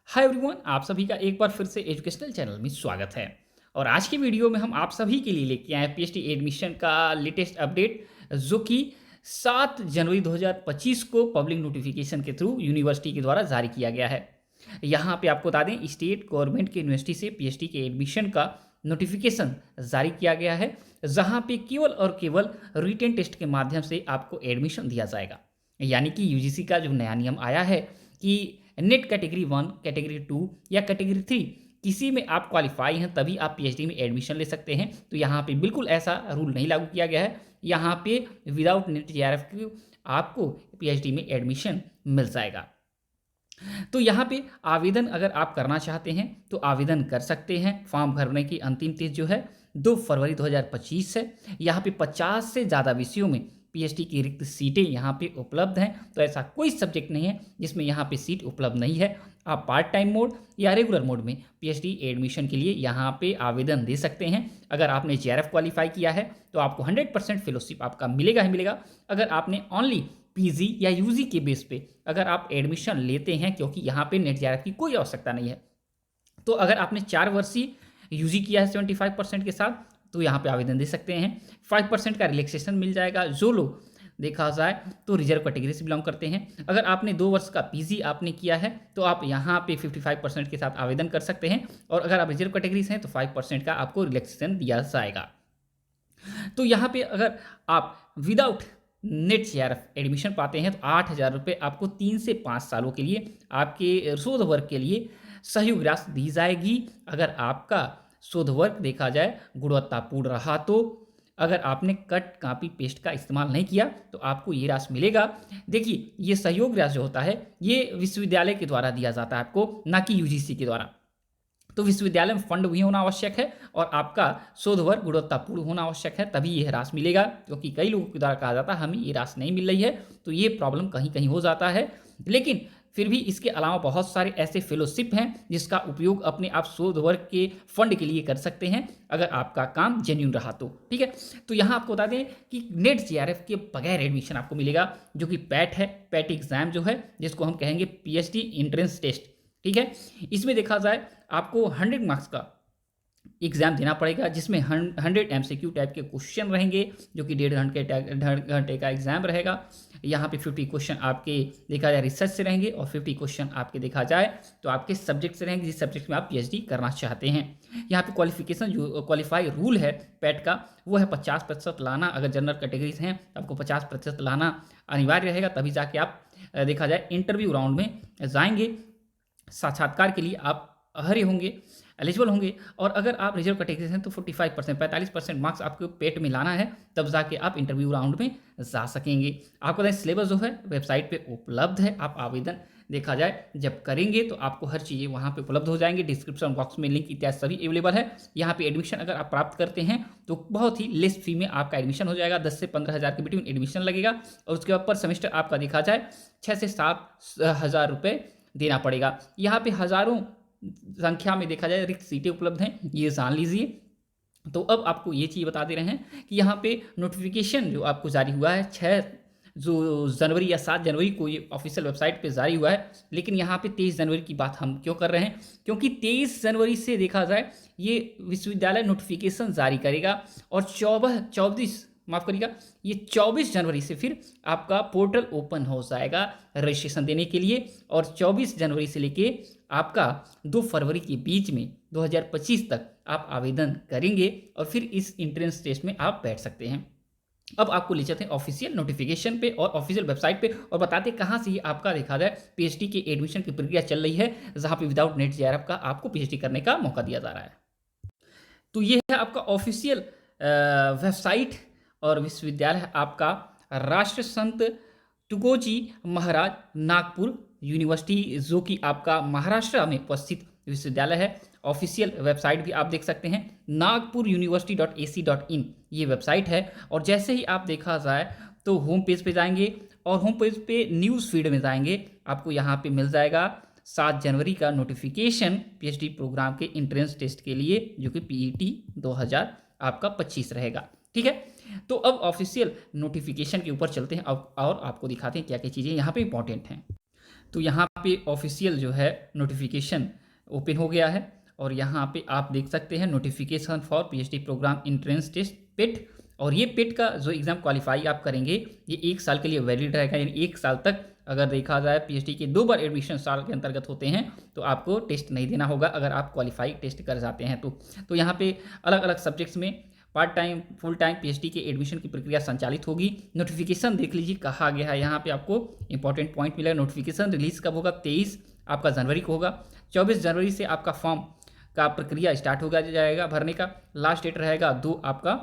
Hi everyone, आप सभी का एक बार फिर से एजुकेशनल चैनल में स्वागत है। और आज की वीडियो में हम आप सभी के लिए लेके आए हैं पीएचडी एडमिशन का लेटेस्ट अपडेट, जो कि 7 जनवरी 2025 को पब्लिक नोटिफिकेशन के थ्रू यूनिवर्सिटी के द्वारा जारी किया गया है। यहाँ पे आपको बता दें, स्टेट गवर्नमेंट की यूनिवर्सिटी से पीएचडी के एडमिशन का नोटिफिकेशन जारी किया गया है, जहाँ पे केवल और केवल रिटन टेस्ट के माध्यम से आपको एडमिशन दिया जाएगा। यानी कि यूजीसी का जो नया नियम आया है कि नेट कैटेगरी 1, कैटेगरी 2 या कैटेगरी 3 किसी में आप क्वालिफाई हैं तभी आप पीएचडी में एडमिशन ले सकते हैं। तो यहाँ पे बिल्कुल ऐसा रूल नहीं लागू किया गया है। यहाँ पे विदाउट नेट जेआरएफ की आपको पीएचडी में एडमिशन मिल जाएगा। तो यहाँ पे आवेदन अगर आप करना चाहते हैं तो आवेदन कर सकते हैं। फॉर्म भरने की अंतिम तिथि जो है 2 फरवरी 2025 है। यहाँ पे 50 से ज़्यादा विषयों में पीएचडी की रिक्त सीटें यहाँ पे उपलब्ध हैं। तो ऐसा कोई सब्जेक्ट नहीं है जिसमें यहाँ पे सीट उपलब्ध नहीं है। आप पार्ट टाइम मोड या रेगुलर मोड में पीएचडी एडमिशन के लिए यहाँ पे आवेदन दे सकते हैं। अगर आपने जेआरएफ क्वालिफाई किया है तो आपको 100% फेलोशिप आपका मिलेगा ही मिलेगा। अगर आपने ओनली पीजी या यूजी के बेस पे अगर आप एडमिशन लेते हैं, क्योंकि यहाँ पे नेट जेआरएफ की कोई आवश्यकता नहीं है, तो अगर आपने 4 वर्षीय यूजी किया है 75% के साथ, तो यहाँ पे आवेदन दे सकते हैं। 5% का रिलैक्सेशन मिल जाएगा। जो लोग देखा जाए तो रिजर्व कैटेगरी से बिलोंग करते हैं। अगर आपने 2 वर्ष का पीजी आपने किया है तो आप यहाँ पे 55% के साथ आवेदन कर सकते हैं। और अगर आप रिजर्व कैटेगरी से हैं तो 5% का आपको रिलैक्सेशन दिया जाएगा। तो यहाँ पे अगर आप विदाउट नेट जेआरएफ एडमिशन पाते हैं तो 8,000 रुपये आपको 3 से 5 सालों के लिए आपके शोध वर्ग के लिए सहयोग राशि दी जाएगी। अगर आपका शोध वर्ग देखा जाए गुणवत्तापूर्ण रहा तो अगर आपने कट कॉपी पेस्ट का इस्तेमाल नहीं किया तो आपको ये राशि मिलेगा। देखिए, ये सहयोग राशि जो होता है ये विश्वविद्यालय के द्वारा दिया जाता है आपको, ना कि यूजीसी के द्वारा। तो विश्वविद्यालय में फंड भी होना आवश्यक है और आपका शोध वर्ग गुणवत्तापूर्ण होना आवश्यक है, तभी यह राशि मिलेगा। क्योंकि कई लोगों के द्वारा कहा जाता है हमें ये राशि नहीं मिल रही है, तो ये प्रॉब्लम कहीं कहीं हो जाता है। लेकिन फिर भी इसके अलावा बहुत सारे ऐसे फेलोशिप हैं जिसका उपयोग अपने आप शोध वर्ग के फंड के लिए कर सकते हैं, अगर आपका काम जेन्यून रहा तो। ठीक है, तो यहाँ आपको बता दें कि नेट जेआरएफ के बगैर एडमिशन आपको मिलेगा, जो कि पैट है। पैट एग्जाम जो है, जिसको हम कहेंगे पीएचडी एंट्रेंस टेस्ट। ठीक है, इसमें देखा जाए आपको 100 मार्क्स का एग्जाम देना पड़ेगा, जिसमें 100 एमसीक्यू टाइप के क्वेश्चन रहेंगे, जो कि 1.5 घंटे का एग्जाम रहेगा। यहाँ पे 50 क्वेश्चन आपके देखा जाए रिसर्च से रहेंगे और 50 क्वेश्चन आपके देखा जाए तो आपके सब्जेक्ट से रहेंगे, जिस सब्जेक्ट में आप पीएचडी करना चाहते हैं। यहाँ पे क्वालिफिकेशन जो क्वालिफाई रूल है पैट का, वो है 50% लाना। अगर जनरल कैटेगरीज हैं तो आपको 50% लाना अनिवार्य रहेगा, तभी जाके आप देखा जाए इंटरव्यू राउंड में जाएंगे। साक्षात्कार के लिए आप अर्ह होंगे, एलिजिबल होंगे। और अगर आप रिजर्व कैटेगरी हैं तो 45% मार्क्स आपको पेट में लाना है, तब जाके आप इंटरव्यू राउंड में जा सकेंगे। आपको बताएं सिलेबस जो है वेबसाइट पे उपलब्ध है। आप आवेदन देखा जाए जब करेंगे तो आपको हर चीज़ें वहाँ पे उपलब्ध हो जाएंगे। डिस्क्रिप्शन बॉक्स में लिंक इत्यादि सभी अवेलेबल है। यहाँ पे एडमिशन अगर आप प्राप्त करते हैं तो बहुत ही लेस फी में आपका एडमिशन हो जाएगा। 10 से 15,000 के बिटवीन एडमिशन लगेगा और उसके बाद पर सेमेस्टर आपका देखा जाए 6 से 7,000 रुपये देना पड़ेगा। यहाँ पे हज़ारों संख्या में देखा जाए रिक्त सीटें उपलब्ध हैं, ये जान लीजिए। तो अब आपको ये चीज़ बता दे रहे हैं कि यहाँ पे नोटिफिकेशन जो आपको जारी हुआ है 6 जनवरी या 7 जनवरी को, ये ऑफिशियल वेबसाइट पे जारी हुआ है। लेकिन यहाँ पे 23 जनवरी की बात हम क्यों कर रहे हैं, क्योंकि 23 जनवरी से देखा जाए ये विश्वविद्यालय नोटिफिकेशन जारी करेगा और 24 जनवरी से फिर आपका पोर्टल ओपन हो जाएगा रजिस्ट्रेशन देने के लिए। और 24 जनवरी से लेके आपका 2 फरवरी के बीच में 2025 तक आप आवेदन करेंगे और फिर इस एंट्रेंस टेस्ट में आप बैठ सकते हैं। अब आपको ले चलते हैं ऑफिशियल नोटिफिकेशन पे और ऑफिशियल वेबसाइट पे और बताते हैं कहाँ से ये आपका देखा जाए पीएचडी के एडमिशन की प्रक्रिया चल रही है, जहाँ पे विदाउट नेट जेआरएफ का आपको पीएचडी करने का मौका दिया जा रहा है। तो ये है आपका ऑफिशियल वेबसाइट और विश्वविद्यालय है आपका राष्ट्र संत तुकोजी महाराज नागपुर यूनिवर्सिटी, जो कि आपका महाराष्ट्र में उपस्थित विश्वविद्यालय है। ऑफिशियल वेबसाइट भी आप देख सकते हैं nagpuruniversity.ac.in, ये वेबसाइट है। और जैसे ही आप देखा जाए तो होम पेज पे जाएंगे और होम पेज पे न्यूज़ फीड में जाएंगे, आपको यहाँ पे मिल जाएगा 7 जनवरी का नोटिफिकेशन पीएचडी प्रोग्राम के एंट्रेंस टेस्ट के लिए, जो कि पीईटी 2025 रहेगा। ठीक है, तो अब ऑफिशियल नोटिफिकेशन के ऊपर चलते हैं और आपको दिखाते हैं क्या क्या चीज़ें यहाँ पे इंपॉर्टेंट हैं। तो यहाँ पे ऑफिशियल जो है नोटिफिकेशन ओपन हो गया है और यहाँ पे आप देख सकते हैं notification for PhD program entrance test PIT. और ये पिट का जो एग्ज़ाम क्वालिफाई आप करेंगे ये 1 साल के लिए वैलिड रहेगा, यानी 1 साल तक अगर देखा जाए पीएचडी के 2 बार एडमिशन साल के अंतर्गत होते हैं तो आपको टेस्ट नहीं देना होगा अगर आप क्वालिफाई टेस्ट कर जाते हैं तो यहाँ पे अलग अलग सब्जेक्ट्स में part time full time PhD के एडमिशन की प्रक्रिया संचालित होगी। नोटिफिकेशन देख लीजिए कहा गया है, यहाँ पे आपको इंपॉर्टेंट पॉइंट मिलेगा। नोटिफिकेशन रिलीज कब होगा? 23 आपका जनवरी को होगा। 24 जनवरी से आपका फॉर्म का प्रक्रिया स्टार्ट होगा जाएगा भरने का। लास्ट डेट रहेगा 2 आपका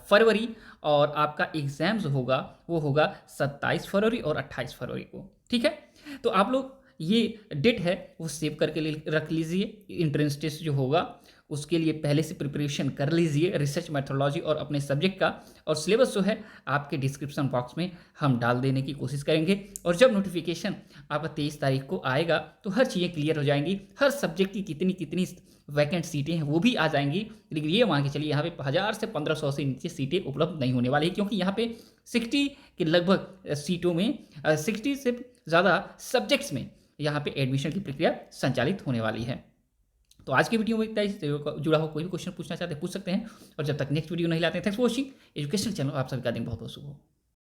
फरवरी और आपका एग्जाम जो होगा वो होगा 27 फरवरी और 28 फरवरी को। ठीक है, तो आप लोग ये डेट है वो सेव करके रख लीजिए। एंट्रेंस टेस्ट जो होगा उसके लिए पहले से प्रिपरेशन कर लीजिए रिसर्च मेथोडोलॉजी और अपने सब्जेक्ट का। और सिलेबस जो है आपके डिस्क्रिप्शन बॉक्स में हम डाल देने की कोशिश करेंगे। और जब नोटिफिकेशन आपका 23 तारीख को आएगा तो हर चीज़ें क्लियर हो जाएंगी, हर सब्जेक्ट की कितनी कितनी वैकेंट सीटें हैं वो भी आ जाएंगी। लेकिन ये मान के चलिए यहाँ पे 1000 से 1500 से नीचे सीटें उपलब्ध नहीं होने वाली है, क्योंकि यहाँ पे 60 के लगभग सीटों में 60 से ज़्यादा सब्जेक्ट्स में यहाँ पे एडमिशन की प्रक्रिया संचालित होने वाली है। तो आज की वीडियो में इतना ही। जुड़ा हो कोई भी क्वेश्चन पूछना चाहते हैं पूछ सकते हैं। और जब तक नेक्स्ट वीडियो नहीं लाते हैं, thanks for watching education channel. आप सभी का दिन बहुत बहुत शुभ हो।